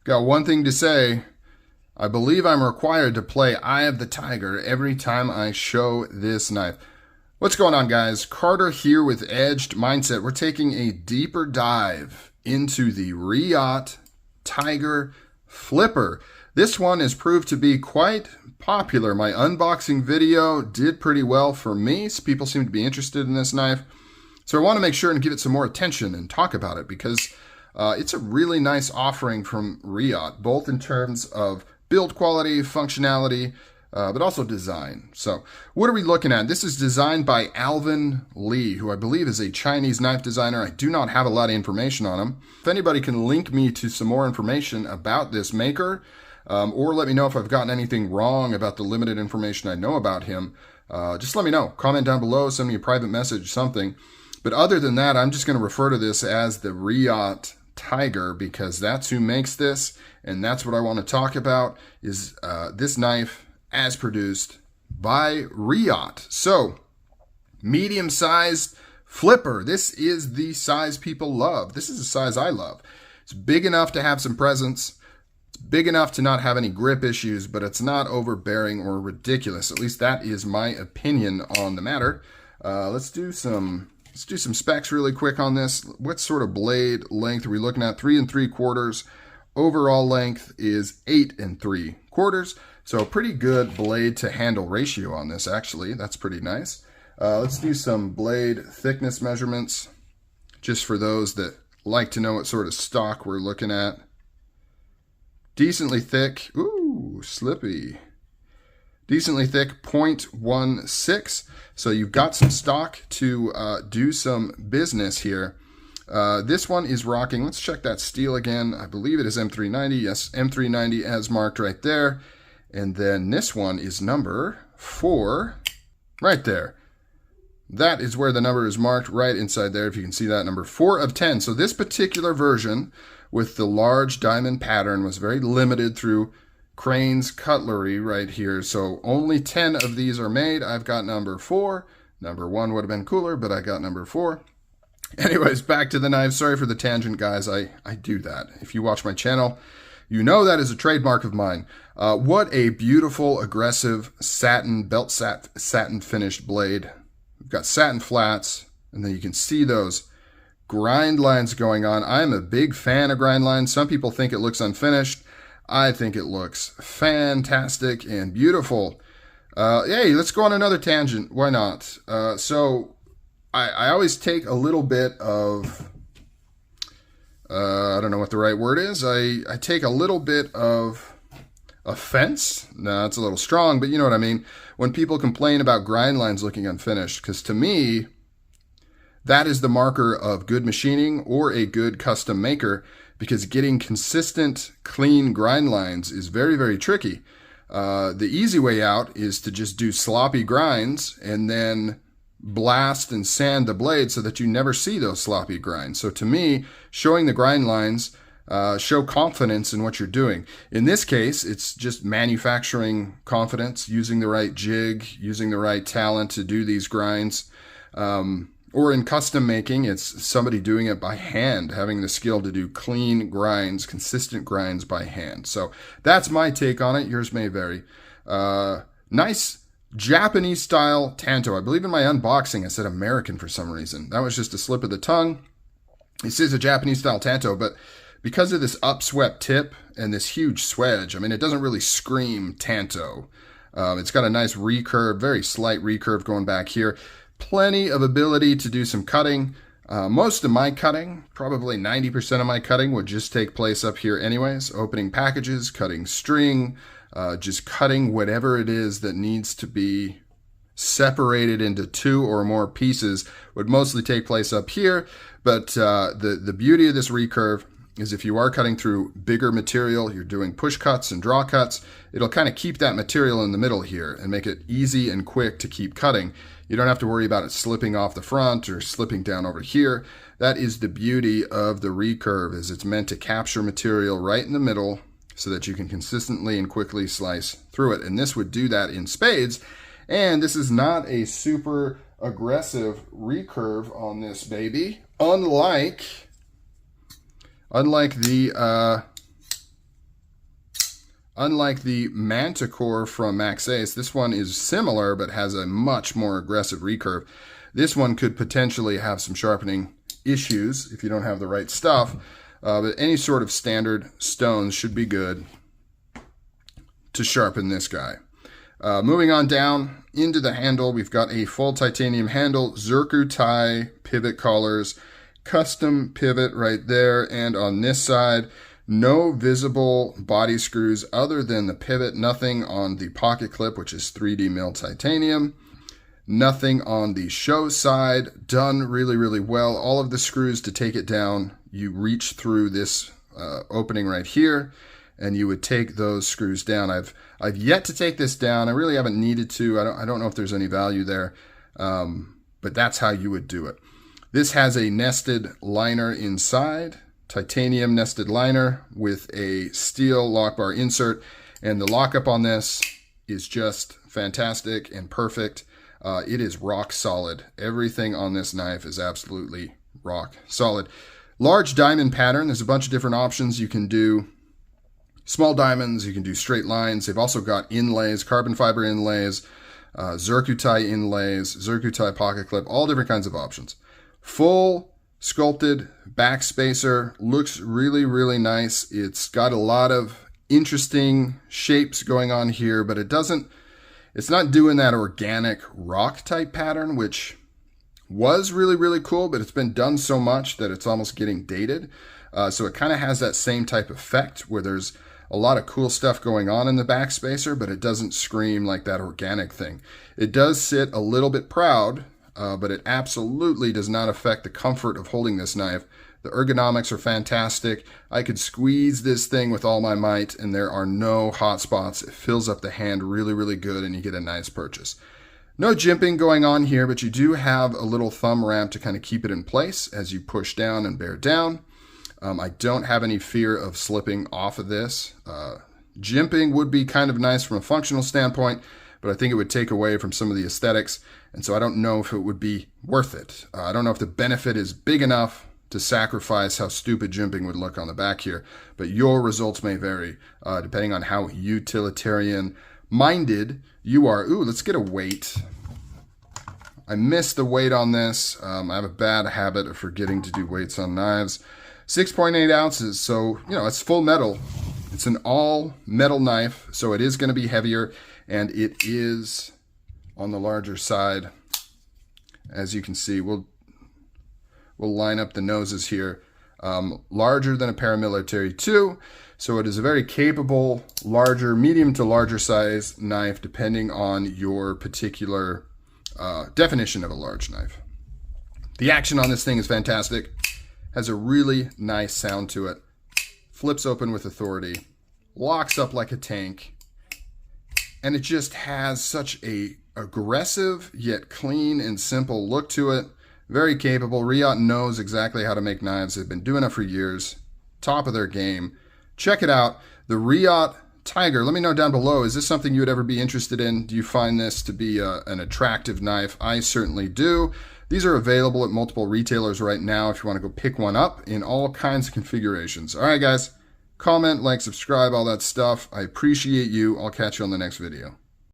Got one thing to say. I believe I'm required to play Eye of the Tiger every time I show this knife. What's going on, guys? Carter here with Edged Mindset. We're taking a deeper dive into the Reate Tiger Flipper. This one has proved to be quite popular. My unboxing video did pretty well for me. So people seem to be interested in this knife. So I want to make sure and give it some more attention and talk about it because it's a really nice offering from Reate, both in terms of build quality, functionality, but also design. So what are we looking at? This is designed by Alvin Lee, who I believe is a Chinese knife designer. I do not have a lot of information on him. If anybody can link me to some more information about this maker, or let me know if I've gotten anything wrong about the limited information I know about him, just let me know. Comment down below, send me a private message, something. But other than that, I'm just going to refer to this as the Reate Tiger because that's who makes this, and that's what I want to talk about is this knife as produced by Reate. So, medium-sized flipper. This is the size people love. This is the size I love. It's big enough to have some presence. It's big enough to not have any grip issues, but it's not overbearing or ridiculous. At least that is my opinion on the matter. Let's do some specs really quick on this. What sort of blade length are we looking at? 3 3/4. Overall length is 8 3/4. So a pretty good blade to handle ratio on this, actually. That's pretty nice. Let's do some blade thickness measurements, just for those that like to know what sort of stock we're looking at. Decently thick. Ooh, slippy. Decently thick, 0.16. So you've got some stock to do some business here. This one is rocking. Let's check that steel again. I believe it is M390. Yes, M390 as marked right there. And then this one is number 4 right there. That is where the number is marked right inside there. If you can see that, number 4 of 10. So this particular version with the large diamond pattern was very limited through Crane's Cutlery right here. So only 10 of these are made. I've got number 4. Number 1 would have been cooler, but I got number 4. Anyways, back to the knife. Sorry for the tangent, guys. I do that. If you watch my channel, you know that is a trademark of mine. What a beautiful, aggressive satin, satin finished blade. We've got satin flats, and then you can see those grind lines going on. I'm a big fan of grind lines. Some people think it looks unfinished. I think it looks fantastic and beautiful. Hey, let's go on another tangent. Why not? So I always take a little bit of, I don't know what the right word is. I take a little bit of offense. No, that's a little strong, but you know what I mean. When people complain about grind lines looking unfinished, because to me, that is the marker of good machining or a good custom maker, because getting consistent, clean grind lines is very, very tricky. The easy way out is to just do sloppy grinds and then blast and sand the blade so that you never see those sloppy grinds. So to me, showing the grind lines show confidence in what you're doing. In this case, it's just manufacturing confidence, using the right jig, using the right talent to do these grinds. Or in custom making, it's somebody doing it by hand, having the skill to do clean grinds, consistent grinds by hand. So that's my take on it. Yours may vary. Nice Japanese style tanto. I believe in my unboxing I said American for some reason. That was just a slip of the tongue. This is a Japanese style tanto, but because of this upswept tip and this huge swedge, I mean, it doesn't really scream tanto. It's got a nice recurve, very slight recurve going back here. Plenty of ability to do some cutting. Most of my cutting, probably 90% of my cutting, would just take place up here anyways. Opening packages, cutting string, just cutting whatever it is that needs to be separated into 2 or more pieces would mostly take place up here. But the beauty of this recurve is if you are cutting through bigger material, you're doing push cuts and draw cuts, it'll kind of keep that material in the middle here and make it easy and quick to keep cutting. You don't have to worry about it slipping off the front or slipping down over here. That is the beauty of the recurve, is it's meant to capture material right in the middle so that you can consistently and quickly slice through it. And this would do that in spades. And this is not a super aggressive recurve on this baby, unlike the Unlike the Manticore from Max Ace, this one is similar but has a much more aggressive recurve. This one could potentially have some sharpening issues if you don't have the right stuff, but any sort of standard stones should be good to sharpen this guy. Moving on down into the handle, we've got a full titanium handle, Reate pivot collars, custom pivot right there, and on this side, no visible body screws other than the pivot, nothing on the pocket clip, which is 3D milled titanium, nothing on the show side, done really, really well. All of the screws to take it down, you reach through this opening right here, and you would take those screws down. I've yet to take this down. I really haven't needed to. I don't know if there's any value there, but that's how you would do it. This has a nested liner inside, titanium nested liner with a steel lock bar insert, and the lockup on this is just fantastic and perfect. It is rock solid. Everything on this knife is absolutely rock solid. Large diamond pattern. There's a bunch of different options. You can do small diamonds, you can do straight lines. They've also got inlays, carbon fiber inlays, Reate inlays, Reate pocket clip, all different kinds of options. Full sculpted back spacer, looks really, really nice. It's got a lot of interesting shapes going on here, but it's not doing that organic rock type pattern, which was really, really cool, but it's been done so much that it's almost getting dated. So it kind of has that same type of effect where there's a lot of cool stuff going on in the back spacer, but it doesn't scream like that organic thing. It does sit a little bit proud, but it absolutely does not affect the comfort of holding this knife. The ergonomics are fantastic. I could squeeze this thing with all my might, and there are no hot spots. It fills up the hand really, really good, and you get a nice purchase. No jimping going on here, but you do have a little thumb ramp to kind of keep it in place as you push down and bear down. I don't have any fear of slipping off of this. Jimping would be kind of nice from a functional standpoint, but I think it would take away from some of the aesthetics, and so I don't know if it would be worth it. I don't know if the benefit is big enough to sacrifice how stupid jimping would look on the back here, but your results may vary depending on how utilitarian minded you are. Ooh, let's get a weight. I missed the weight on this. I have a bad habit of forgetting to do weights on knives. 6.8 ounces, so it's full metal. It's an all metal knife, so it is going to be heavier, and it is on the larger side. As you can see, we'll line up the noses here. Larger than a paramilitary 2, so it is a very capable, larger, medium to larger size knife, depending on your particular definition of a large knife. The action on this thing is fantastic. Has a really nice sound to it. Flips open with authority. Locks up like a tank. And it just has such a aggressive yet clean and simple look to it. Very capable. Reate knows exactly how to make knives. They've been doing it for years. Top of their game. Check it out. The Reate Tiger. Let me know down below. Is this something you would ever be interested in? Do you find this to be an attractive knife? I certainly do. These are available at multiple retailers right now if you want to go pick one up in all kinds of configurations. All right, guys. Comment, like, subscribe, all that stuff. I appreciate you. I'll catch you on the next video.